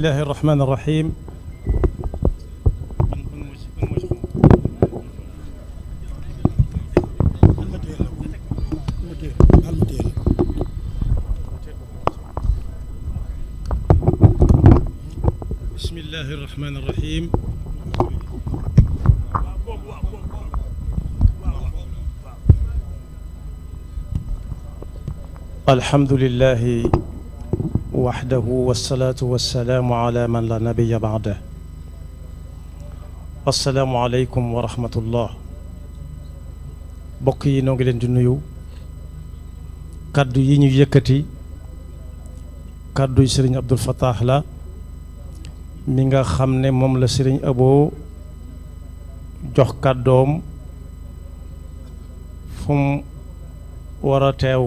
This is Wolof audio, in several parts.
الله الرحمن الرحيم بسم الله الرحمن الرحيم الحمد لله وحده والصلاة والسلام على من لا نبي بعده السلام عليكم ورحمة الله bokk yi noo ngi leen di nuyu kaddu yi ñu yëkkati kaddu yi Sëriñ Abdul Fattah la mi nga xam ne moom la Sëriñ Abo jox kàddoom fu mu war a teew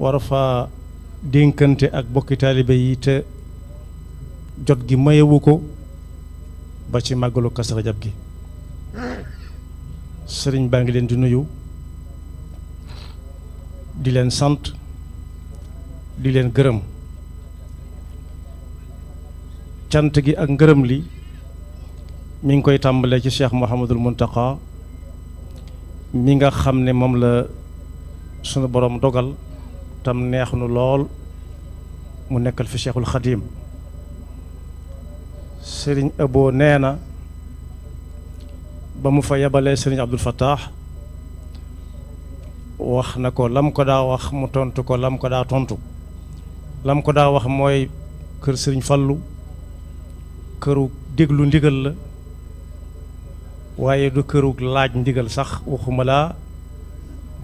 war a fa dénkante ak bokki taalibe yi te jot gi mayewu ko ba ci màggalu Kazu Rajab gi sëriñ baa ngi leen di nuyu di leen sant di leen gërëm cant gi ak ngërëm li mi ngi koy tàmbalee ci Cheikh Mouhamadul Muntaqa mi nga xam ne moom la sunu borom dogal tam neex nu lool mu nekkal fi Cheikhul Xadim sëriñ Abo nee na ba mu fa yebalee sëriñ Abdul Fattah wax na ko lam ko daa wax mu tontu ko lam ko daa tontu lam ko daa wax mooy kër sëriñ Fallu këru déglu ndigal la waaye du këru laaj ndigal sax waxuma laa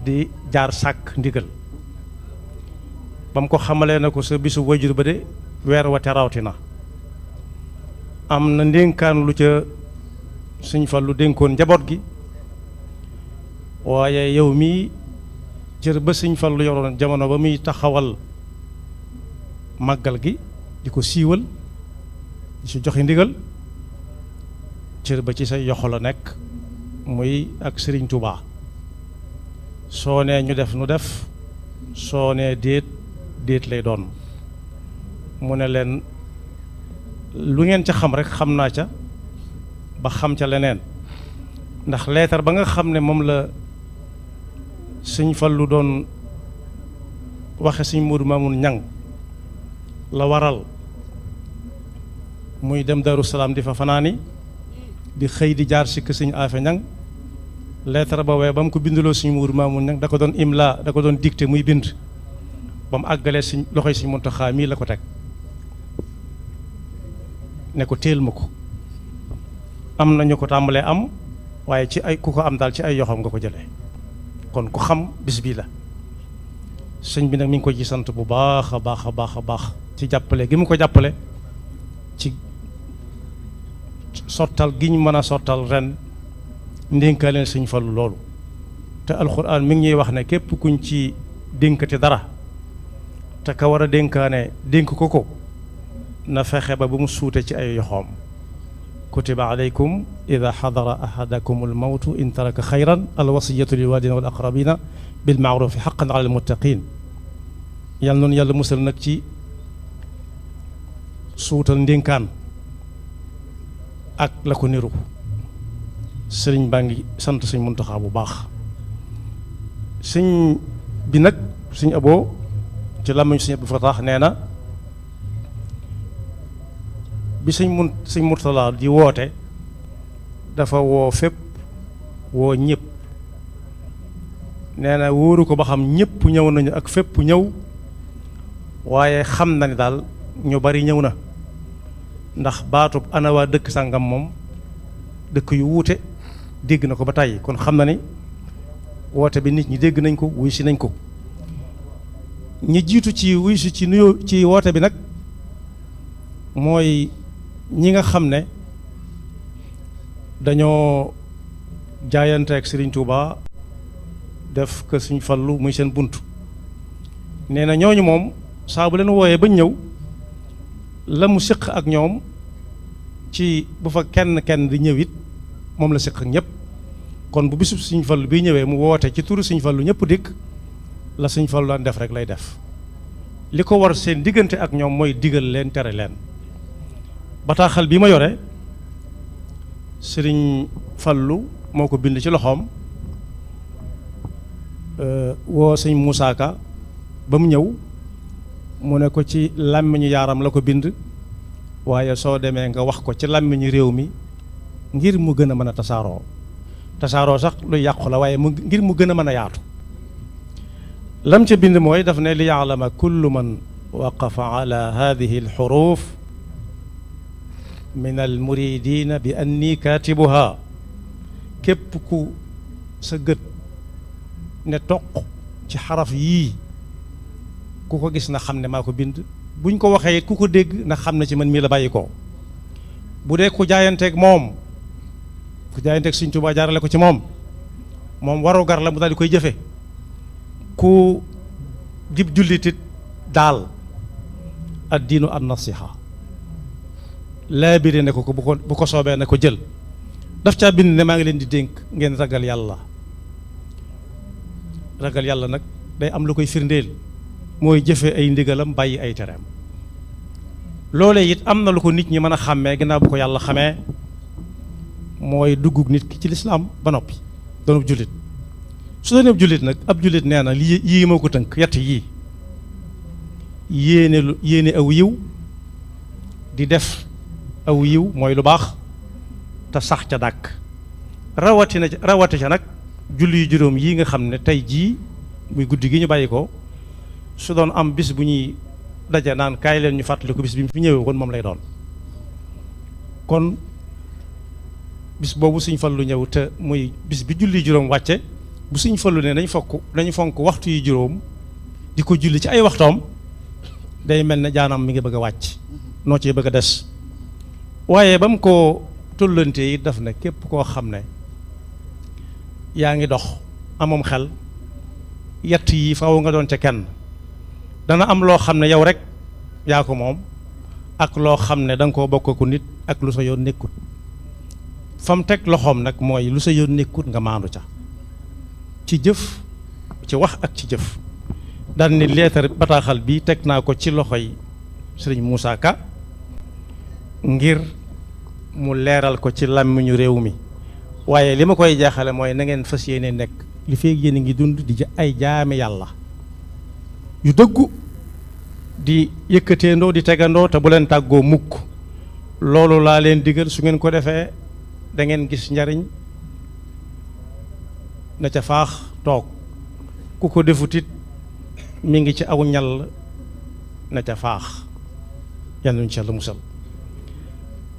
di jaar sàkk ndigal ba mu ko xamalee na ko sa bisu wajur ba de weer wa te rawti na am na ndénkaan lu ca Sëñ Fallu dénkoon njaboot gi waaye yow mii cër ba Sëñ Fallu yoroon jamono ba muy taxawal màggal gi di ko siiwal di si joxe ndigal cër ba ci say yoxo la nekk muy ak Sëriñ Tuubaa soo nee ñu def nu def soo nee déet lay doon mu ne leen lu ngeen ca xam rek xam naa ca ba xam ca leneen ndax leetar ba nga xam ne moom la Sëñ Fallu doon waxe Sëñ Moodu Maamun Ñaŋ la waral muy dem Daaru Salaam di fa fanaani di xëy di jaar sikk Sëñ Aafe Ñaŋ leetar ba waaye ba mu ko binduloo Sëñ Moodu Maamun Ñaŋ da ko doon imla da ko doon dicté muy bind ba mu àggalee si loxoy Sëñ Muntaxaa mii la ko teg ne ko téel ma ko am na ñu ko tàmbalee am waaye ci ay ku ko am daal ci ay yoxam nga ko jëlee kon ku xam bis bii la sëñ bi nag mi ngi ko ci sant bu baax a baax a baax a baax ci jàppale gi mu ko jàppale ci sottal gi ñu mën a sottal ren ndénkaaleen Sëñ Fallu loolu te alxuraan mi ngi ñuy wax ne képp kuñ ci dénkati dara te ka war a dénkaane dénk ko na fexe ba bu mu suute ci ay yoxoom kutiba alaykum ida xadara ahadakum almawtu in taraka xayran alwasiyatu lilwalidina wal aqrabina bilmaarufi xaqan ala almuttaqin yàlla noonu yàlla musal nag ci suutal ndénkaan ak la ko niru sëriñ baa ngi sant Sëñ Muntaxa bu baax sëñ bi nag Sëñ Abo ci làmmiñu Sëñ Abdul Fattah nee na bi Sëñ Murtala di woote dafa woo fépp woo ñëpp nee na wóoru ko ba xam ñëpp ñëw nañu ak fépp ñëw waaye xam na ni daal ñu bari ñëw na ndax baatub ana waa dëkk sàngam moom dëkk yu wuute dégg na ko ba tàyyi kon xam na ni woote bi nit ñi dégg nañ ko wuy si nañ ko ñi jiitu ci wuy si ci nuyoo ci woote bi nag mooy ñi nga xam ne dañoo jaayante ak Sëriñ Tuubaa def ko Sëñ Fallu muy seen bunt nee na ñooñu moom saa bu leen wooyee bañ ñëw la mu séq ak ñoom ci bu fa kenn di ñëw it moom la séq ak ñëpp kon bu bisub Sëñ Fallu bi ñëwee mu woote ci turu Sëñ Fallu ñëpp dikk la Sëñ Fallu daan def rek lay def li ko war seen diggante ak ñoom mooy digal leen tere leen bataaxal bi ma yore sëriñ Fallu moo ko bind ci loxoom woo sëñ Moussa Ka ba mu ñëw mu ne ko ci làmmiñu yaaram la ko bind waaye soo demee nga wax ko ci làmmiñu réew mi ngir mu gën a mën a tasaaroo sax lu yàqu la waaye ngir mu gën a mën a yaatu lam ca bind mooy daf ne li yaalama kullu man waqafa ala hadihi alxuruf min almuridina bi anni kaatibuha képp ku sa gët ne toq ci xaraf yii ku ko gis na xam ne maa ko bind buñ ko waxee it ku ko dégg na xam ne ci man mii la bàyyi ko bu dee ku jaayanteeg moom ku jaayanteeg Sëriñ Tuubaa jaarale ko ci moom waru gar la mu daal di koy jëfe ku dib jullitit daal ad diinu an nasiha laabire ne ko bu ko soobee ne ko jël daf caa bind ne maa ngi leen di dénk ngeen ragal yàlla nag day am lu koy firndeel mooy jëfe ay ndigalam bàyyi ay tereem loolee it am na lu ko nit ñi mën a xàmmee ginnaaw bu ko yàlla xamee mooy duggug nit ki ci lislaam ba noppi doonub jullit su doonee jullit nag ab jullit nee na lii yii moo ko tënk yett yii yéene aw yiw di def aw yiw mooy lu baax te sax ca dàkk rawati ca nag julli yu juróom yii nga xam ne tey jii muy guddi gi ñu bàyyi ko su doon am bis bu ñuy daje naan kaay leen ñu fàttaliku bis bi mu fi ñëwee kon moom lay doon kon bis boobu Sëñ Fallu ñëw te muy bis bi julli juróom wàcce bu Sëñ Fallu ne nañu fonk waxtu yi juróom di ko julli ci ay waxtoom day mel ne jaanam mi ngi bëgg a wàcc noo ciy bëgg a des waaye ba mu ko tollante yi daf ne képp koo xam ne yaa ngi dox amoom xel yett yi faaw nga doon ca kenn dana am loo xam ne yow rek yaa ko moom ak loo xam ne da nga koo bokk ku nit ak lu sa yoon nekkut fa mu teg loxoom nag mooy lu sa yoon nekkut nga maandu ca ci jëf ci wax ak ci jëf daan ni leetar bataaxal bi teg naa ko ci loxoy sëriñ Moussa Ka ngir mu leeral ko ci làmmiñu réew mi waaye li ma koy jaaxale mooy na ngeen fas yéene nekk li feeg yéen a ngi dund di ay jaami yàlla yu dëggu di yëkkateendoo di tegandoo te bu leen tàggoo mukk loolu laa leen digal su ngeen ko defee da ngeen gis njariñ na ca faax toog ku ko defutit mi ngi ci aw ñal na ca faax yàlla insha Allah musal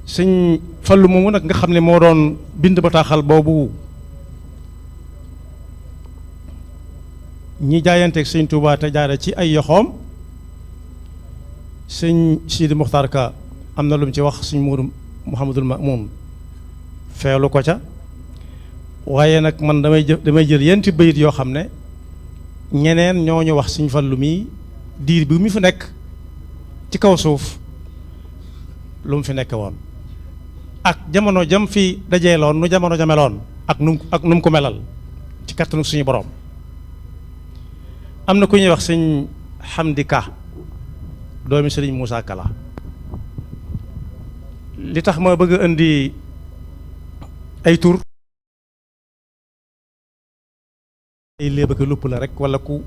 Sëñ Fallu moomu nag nga xam ne moo doon bind bataaxal boobu ñi jaayanteeg Sëñ Tuubaa te jaare ci ay yoxoom Sëñ Sidi Muxtaar Ka am na lu mu ci wax Sëñ Muudu Muhammadul Mamoun feelu ko ca waaye nag man damay jël yenti bayit yoo xam ne ñeneen ñoo ñu wax Sëñ Fallu mii diir bi mu fi nekk ci kaw suuf lu mu fi nekk woon ak jamono jam fi dajeeloon nu jamono jameloon ak nu mu ko melal ci kattanu suñu boroom am na ku ñuy wax Sëñ Hamdi Ka doomi Sëriñ Moussa Ka la li tax ma bëgg a indi ay tur ay léeba ko lupp la rek wala ku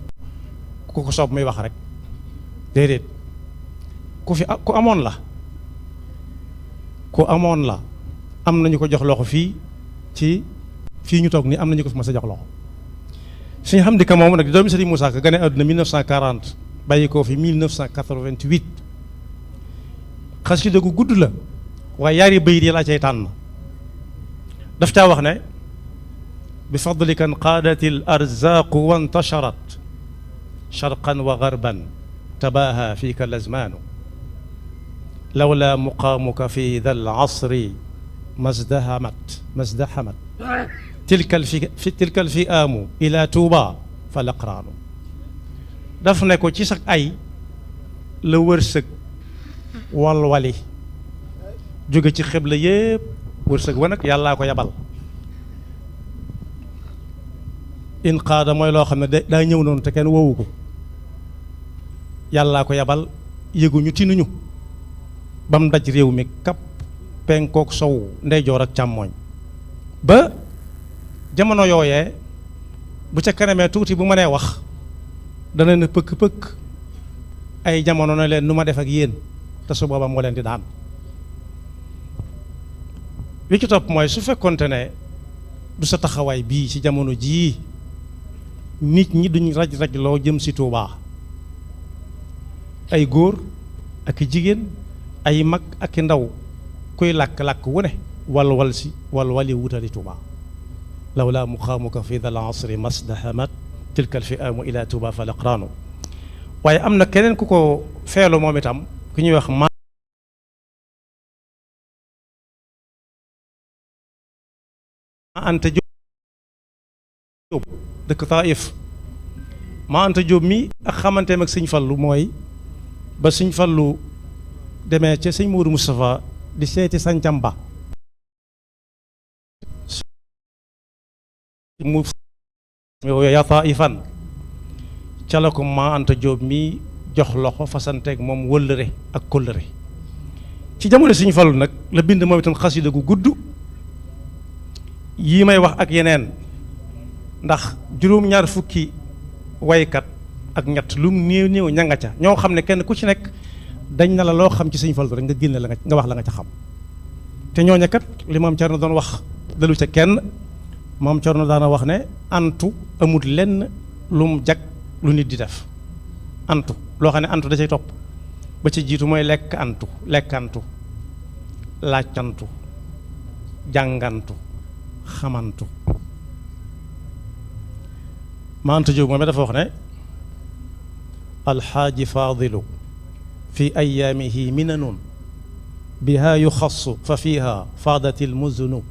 ko soob muy wax rek déedéet ku amoon la am nañu ko jox loxo fii ñu toog nii am nañu ko fi mas a jox loxo Sëñ Hamdi Ka moom nag di doomi Sëriñ Moussa Ka gane àdduna 1940 bàyyi koo fi 1988 xasida gu gudd la waaye yaari bayit yi laa cay tànn daf caa wax ne bi fadlika qaadati al arzaaqu wa intasharat sharqan wa garban tabaaha fika al azmaanu lawla muqaamuka fi dha al asri mazdahamat tilka al fi'aamu ila tuuba fa laqraanu daf ne ko ci sax ay la wërsëg walwali jóge ci xibla yépp wërsëg wa nag yàllaa ko yabal in qaada mooy loo xam ne daa ñëw noonu te kenn woowu ko yàllaa ko yabal yëguñu tinuñu ba mu daj réew mi kap penkook sow ndeyjoor ak càmmooñ ba jamono yooyee bu ca kanamee tuuti bu mënee wax dana ne pëkk-pëkk ay jamono na leen nu ma def ak yéen te su booba moo leen di daan wi ci topp mooy su fekkonte ne du sa taxawaay bii ci jamono jii nit ñi duñ raj-raj loo jëm si Tuubaa ay góor ak i jigéen ay mag ak i ndaw kuy làkk-làkk wu ne wal si wali wutali Tuubaa lawlaa muqaamuka fi dal asri masdahamat tilka alfi'aamu ila Tuubaa fa laqraanu waaye am na keneen ku ko feelu moom itam ku ñuy wax ma Anta Jóob dëkk Taif ma Anta Jóob mi ak xamanteem ak sëñ Fallu mooy ba sëñ Fallu demee ca sëñ Moodu Moustapha di seeti sañcam ba mu yaa Taifan ca la ko ma Anta Jóob mi jox loxo fasanteeg moom wëllëre ak kóllëre ci jamono sëñ Fallu nag la bind moom itam xasida gu gudd yii may wax ak yeneen ndax juróom-ñaar fukki waykat ak ñett lu néew néew ña nga ca ñoo xam ne kenn ku ci nekk dañ na la loo xam ci sëñ Fallu rek nga génne la nga wax la nga ca xam te ñooña kat li maam Cerno doon wax dalu ca kenn maam Cerno daana wax ne antu amut lenn lu mu jag lu nit di def antu loo xam ne antu da cay topp ba ci jiitu mooy lekkantu laajtantu jàngantu xamantu ma Anta Jóob moom dafa wax ne alxaaji faadilu fi ayaamihi minanun biha yuxassu fa fiha faadat almuzunu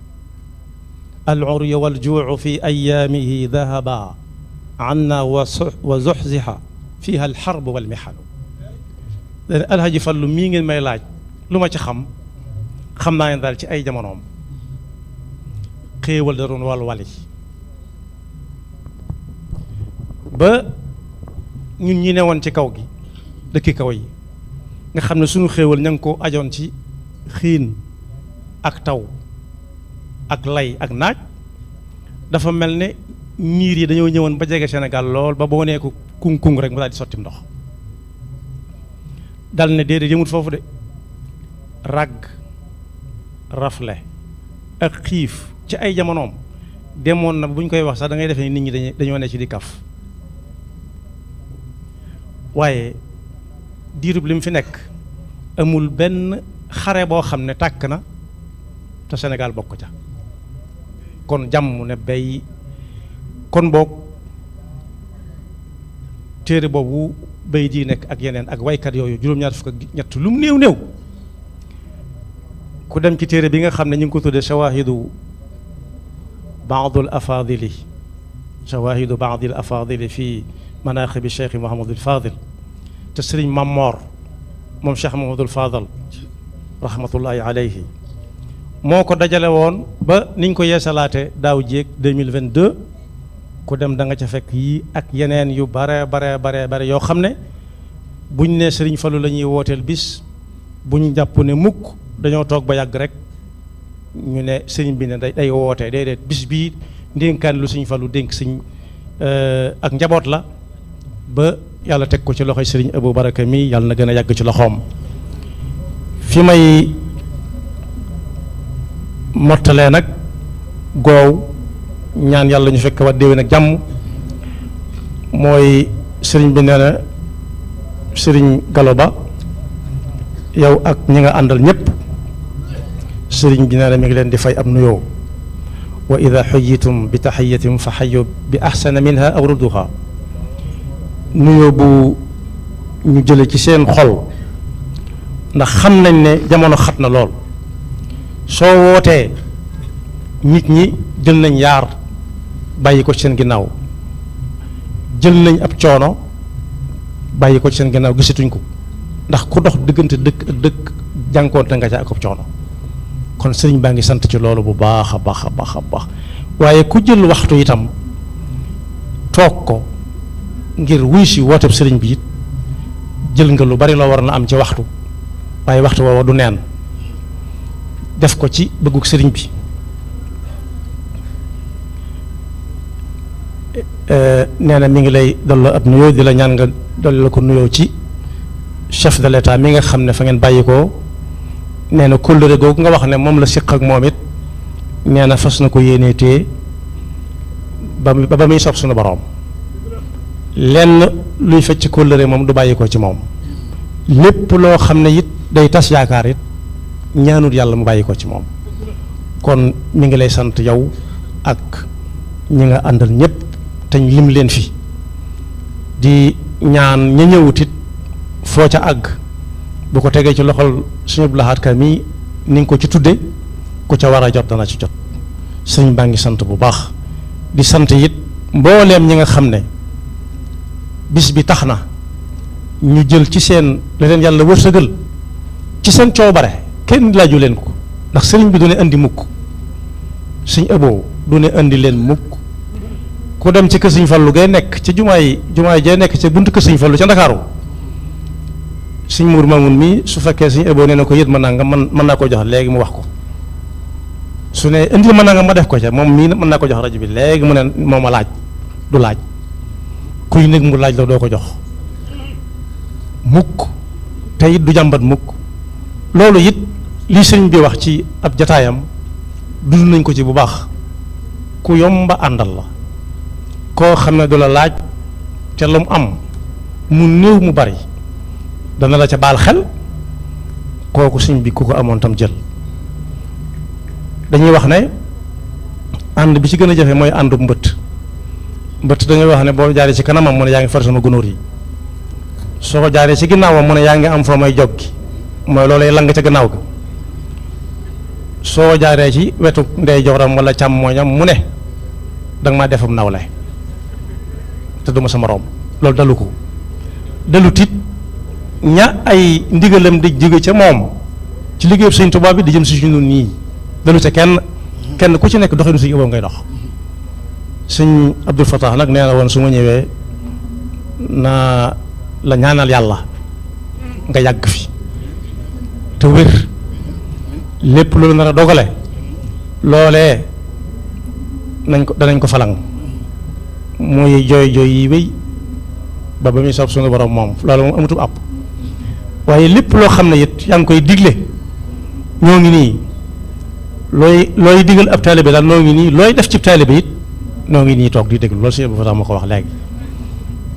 aluryu waljuucu fi ayaamihi dahaba anna wa zuxzixa fiha alxarbu walmixanu alxaaji Fallu mii ngeen may laaj lu ma ci xam naa ne daal ci ay jamonoom xéewal da doon wali ba ñun ñi newoon ci kaw gi dëkki kaw yi nga xam ne suñu xéewal ña ngi ko ajoon ci xiin ak taw ak lay ak naaj dafa mel ne niir yi dañoo ñëwoon ba jege Sénégal lool ba boo nee ko kung-kung rek mu daal di sotti ndox dal ne déedéet yëmut foofu de ràgg rafle ak xiif ci ay jamonoom demoon na bu ñu koy wax sax da ngay defee nit ñi dañoo ne ci di kaf waaye diirub li mu fi nekk amul benn xare boo xam ne tàkk na te Sénégal bokk ca kon jàmm ne bay kon boog téere boobu bay di nekk ak yeneen ak waykat yooyu juróom-ñaar fukk ak ñett lu mu néew néew ku dem ci téere bi nga xam ne ñu ngi ko tuddee shawaahidu baadul afaadili shawaahidu baadil afaadili fii manaaqibi Cheikh Mouhamadul Fadil te sëriñ Mamor moom Cheikh Mouhamadul Fadal rahmatullahi alayhi moo ko dajale woon ba niñ ko yeesalaate daaw jéeg 2022 ku dem da nga ca fekk yii ak yeneen yu bare yoo xam ne buñ ne sëriñ Fallu la ñuy wooteel bis buñ jàpp ne mukk dañoo toog ba yàgg rek ñu ne sëriñ bi ne day wootee déedéet bis bii ndénkaan lu sëriñ Fallu dénk sëriñ ak njaboot la ba yàlla teg ko ci loxoy sëriñ Abou Baraka mi yàlla na gën a yàgg ci loxoom fi may mottalee nag goow ñaan yàlla ñu fekk wat déwén ak jàmm mooy sëriñ bi nee na sëriñ Gallo Ba yow ak ñi nga àndal ñëpp sëriñ bi nee na mi ngi leen di fay ab nuyoo wa ida xayitum bi taxiyatin fa xayu bi axsana minha aw rudduha nuyoo bu ñu jële ci seen xol ndax xam nañ ne jamono xat na lool soo wootee nit ñi jël nañ yaar bàyyi ko ci seen ginnaaw jël nañ ab coono bàyyi ko ci seen ginnaaw gisatuñ ko ndax ku dox diggante dëkk ak dëkk jànkoonte nga ca ak ab coono kon sëriñ baa ngi sant ci loolu bu baax a baax a baax a baax waaye ku jël waxtu itam toog ko ngir wuy si wooteb sëriñ bi it jël nga lu bari loo war na am ci waxtu waaye waxtu woowa du neen def ko ci bëggug sëriñ bi nee na mi ngi lay dolli ab nuyoo di la ñaan nga dolli la ko nuyoo ci chef de l'état mi nga xam ne fa ngeen bàyyi ko nee na kóllëre googu nga wax ne moom la siq ak moom it nee na fas na ko yéenee téye ba muy sob suñu boroom lenn luy fecc kóllëre moom du bàyyi ko ci moom lépp loo xam ne it day tas yaakaar it ñaanut yàlla mu bàyyi ko ci moom kon mi ngi lay sant yow ak ñi nga àndal ñëpp te ñu lim leen fi di ñaan ña ñëwut it foo ca àgg bu ko tegee ci loxol suñu Abdou Lahad Ka mi ni nga ko ci tudde ku ca war a jot dana ci jot sëñ baa ngi sant bu baax di sant it mbooleem ñi nga xam ne bis bi tax na ñu jël ci seen la leen yàlla wërsëgal ci seen coobare kenn laaju leen ko ndax sëriñ bi du ne indi mukk sëñ Abo du ne indi leen mukk ku dem ci kër sëñ Fallu gay nekk ci jumaay jay nekk ci buntu kër sëñ Fallu ca Ndakaaru sëñ Mour Mamoun mi su fekkee sëñ Abo nee na ko yët ma nangam mën naa ko jox léegi mu wax ko su ne indi ma nangam ma def ko ca moom mii mën naa ko jox rajo bi léegi mu ne moom a laaj du laaj kuy nekk mu laaj la doo ko jox mukk te it du jàmbat mukk loolu it li sëñ bi wax ci ab jataayam dund nañ ko ci bu baax ku yomba àndal la koo xam ne du la laaj te lu mu am mu néew mu bari dana la ca baal xel kooku sëñ bi ku ko amoon tam jël dañuy wax ne ànd bi ci gën a jafe mooy àndu mbëtt dañuy wax ne boo jaaree ci kanamam mu ne yaa ngi far sama gunóor yi soo ko jaaree ci ginnaawam mu ne yaa ngi am foo may joggi mooy loolay lang ca gannaaw ga soo jaaree ci wetu ndeyjooram wala càmmooñam mu ne danga maa defam nawle te duma sa moroom loolu dalu ko dalu tit ña ay ndigalam di jóge ca moom ci liggéeyu Sëñ Tuubaa bi di jëm si ñun nii dalu ca kenn ku ci nekk doxinu Sëñ Abo ngay dox Sëñ Abdul Fattah nag nee na woon su ma ñëwee naa la ñaanal yàlla nga yàgg fi te wér lépp loolu nar a dogale loolee danañ ko falang mooy jooy yi wéy ba muy soob sunu borom moom loolu moom amatul àpp waaye lépp loo xam ne it yaa ngi koy digle ñoo ngi nii looy digal ab taalibe daal noo ngi nii looy def ci taalibe it noo ngi nii toog di déglu loolu si bu fa tax ma ko wax léegi